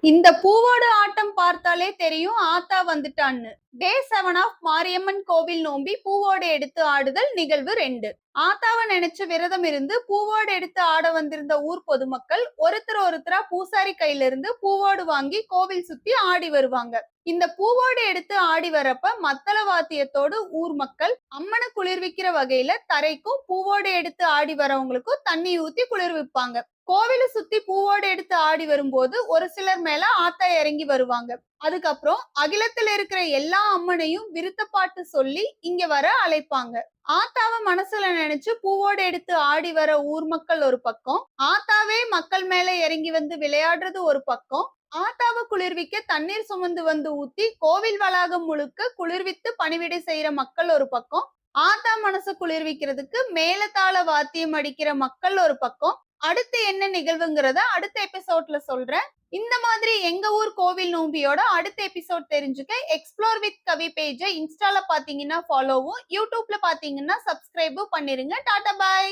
இந்த பூவோட ஆட்டம் பார்த்தாலே தெரியும் ஆத்தா வந்துட்டான்னு. டே 7 ஆஃப் மாரியம்மன் கோவில் நோம்பி பூவோடு எடுத்து ஆடுதல் நிகழ்வு 2. ஆத்தாவ நினைச்சு விரதம் இருந்து பூவோடு எடுத்து ஆட வந்திருந்த ஊர் பொதுமக்கள் ஒருத்தரா பூசாரி கையில இருந்து பூவோடு வாங்கி கோவில் சுத்தி ஆடி வருவாங்க. இந்த பூவோடு எடுத்து ஆடி வரப்ப மத்தள வாத்தியத்தோடு ஊர் மக்கள் அம்மனை குளிர்விக்கிற வகையில தரைக்கும் பூவோடு எடுத்து ஆடி வரவங்களுக்கும் தண்ணி ஊத்தி குளிர்விப்பாங்க. கோவில சுத்தி பூவோடு எடுத்து ஆடி வரும்போது ஒரு சிலர் மேல ஆத்தா இறங்கி வருவாங்க. அதுக்கப்புறம் அகிலத்துல இருக்கிற எல்லா அம்மனையும் விருத்தப்பாட்டு சொல்லி இங்க வர அழைப்பாங்க. ஆத்தாவ மனசுல நினைச்சு பூவோடு எடுத்து ஆடி வர ஊர் மக்கள் ஒரு பக்கம், ஆத்தாவே மக்கள் மேல இறங்கி வந்து விளையாடுறது ஒரு பக்கம், ஆத்தாவ குளிர்விக்க தண்ணீர் சுமந்து வந்து ஊத்தி கோவில் வளாகம் முழுக்க குளிர்வித்து பணிவிடை செய்யற மக்கள் ஒரு பக்கம், ஆத்தா மனசு குளிர்விக்கிறதுக்கு மேலதாள வாத்தியம் அடிக்கிற மக்கள் ஒரு பக்கம். அடுத்து என்ன நிகழ்வுங்கிறத அடுத்த எபிசோட்ல சொல்றேன். இந்த மாதிரி எங்க ஊர் கோவில் நோம்பியோட அடுத்த எபிசோட் தெரிஞ்சுக்க எக்ஸ்ப்ளோர் வித் கவி பேஜை இன்ஸ்டால பாத்தீங்கன்னா ஃபாலோவும், யூடியூப்ல பாத்தீங்கன்னா சப்ஸ்கிரைபும் பண்ணிருங்க. டாடா பாய்.